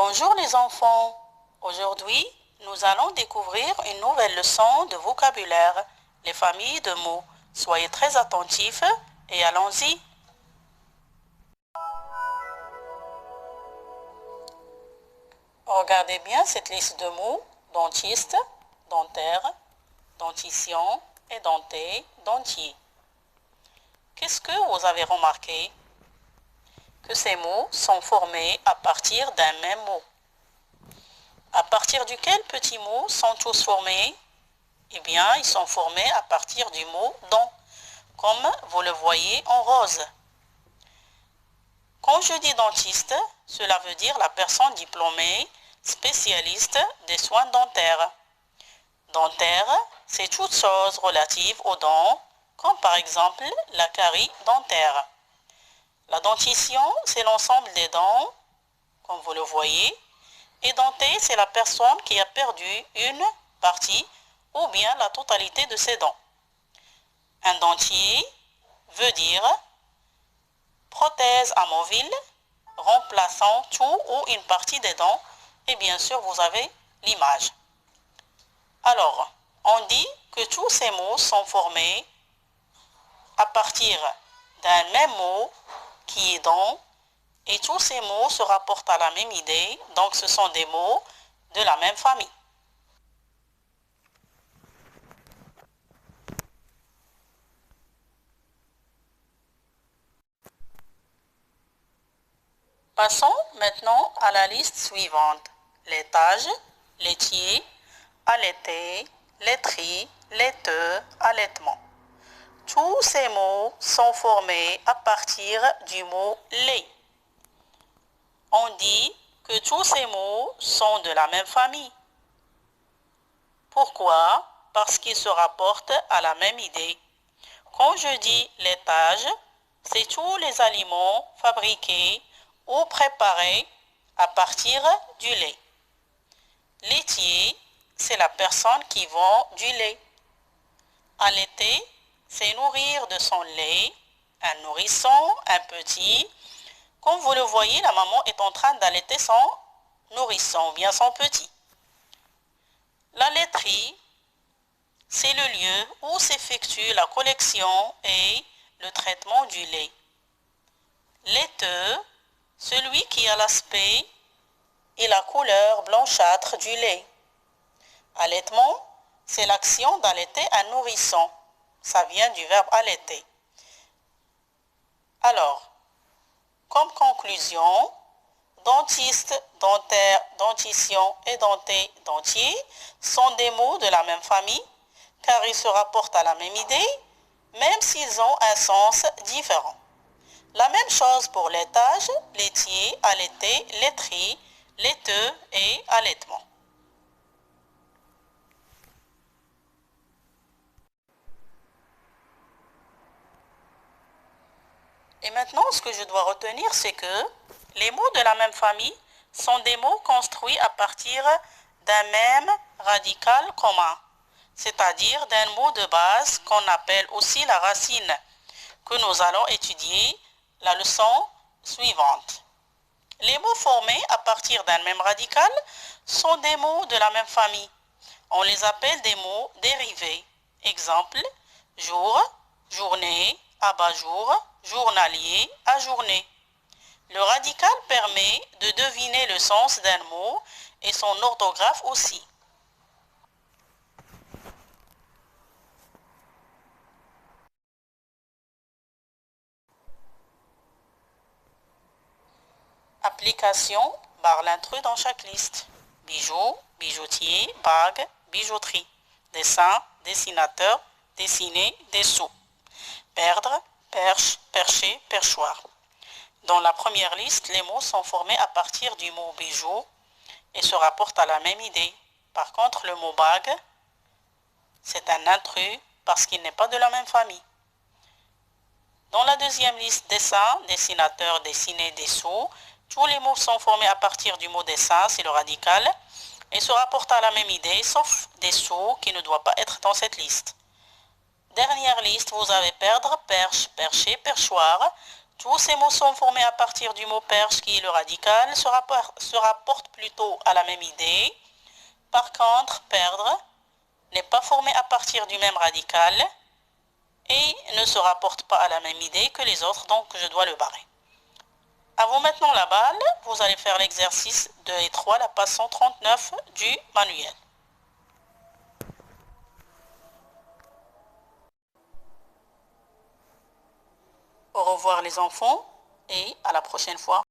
Bonjour les enfants. Aujourd'hui, nous allons découvrir une nouvelle leçon de vocabulaire, les familles de mots. Soyez très attentifs et allons-y. Regardez bien cette liste de mots: dentiste, dentaire, dentition et denté, dentier. Qu'est-ce que vous avez remarqué? Que ces mots sont formés à partir d'un même mot. À partir duquel petits mots sont tous formés? Eh bien, ils sont formés à partir du mot dent, comme vous le voyez en rose. Quand je dis dentiste, cela veut dire la personne diplômée, spécialiste des soins dentaires. Dentaire, c'est toute chose relative aux dents, comme par exemple la carie dentaire. La dentition, c'est l'ensemble des dents, comme vous le voyez, et denté, c'est la personne qui a perdu une partie ou bien la totalité de ses dents. Un dentier veut dire prothèse amovible, remplaçant tout ou une partie des dents, et bien sûr vous avez l'image. Alors, on dit que tous ces mots sont formés à partir d'un même mot qui est dent, et tous ces mots se rapportent à la même idée, donc ce sont des mots de la même famille. Passons maintenant à la liste suivante: laitage, laitier, allaiter, laiterie, laiteux, allaitement. Tous ces mots sont formés à partir du mot lait. On dit que tous ces mots sont de la même famille. Pourquoi? Parce qu'ils se rapportent à la même idée. Quand je dis laitage, c'est tous les aliments fabriqués ou préparés à partir du lait. Laitier, c'est la personne qui vend du lait. Allaiter, c'est nourrir de son lait un nourrisson, un petit. Comme vous le voyez, la maman est en train d'allaiter son nourrisson, ou bien son petit. La laiterie, c'est le lieu où s'effectue la collection et le traitement du lait. Laiteux, celui qui a l'aspect et la couleur blanchâtre du lait. Allaitement, c'est l'action d'allaiter un nourrisson. Ça vient du verbe allaiter. Alors, comme conclusion, dentiste, dentaire, dentition et denté, dentier sont des mots de la même famille, car ils se rapportent à la même idée, même s'ils ont un sens différent. La même chose pour laitage, laitier, allaiter, laiterie, laiteux et allaitement. Et maintenant, ce que je dois retenir, c'est que les mots de la même famille sont des mots construits à partir d'un même radical commun, c'est-à-dire d'un mot de base qu'on appelle aussi la racine, que nous allons étudier la leçon suivante. Les mots formés à partir d'un même radical sont des mots de la même famille. On les appelle des mots dérivés. Exemple: jour, journée, abat-jour, journalier, ajourné. Le radical permet de deviner le sens d'un mot et son orthographe aussi. Application barre l'intrus dans chaque liste. Bijoux, bijoutier, bague, bijouterie. Dessin, dessinateur, dessiner, dessous. Perdre, perche, percher, perchoir. Dans la première liste, les mots sont formés à partir du mot bijou et se rapportent à la même idée. Par contre, le mot bague, c'est un intrus parce qu'il n'est pas de la même famille. Dans la deuxième liste, dessin, dessinateur, dessiner, dessous, tous les mots sont formés à partir du mot dessin, c'est le radical, et se rapportent à la même idée, sauf dessous qui ne doit pas être dans cette liste. Dernière liste, vous avez perdre, perche, percher, perchoir. Tous ces mots sont formés à partir du mot perche qui est le radical, se rapportent plutôt à la même idée. Par contre, perdre n'est pas formé à partir du même radical et ne se rapporte pas à la même idée que les autres, donc je dois le barrer. À vous maintenant la balle, vous allez faire l'exercice 2 et 3, la page 139 du manuel. Au revoir les enfants et à la prochaine fois.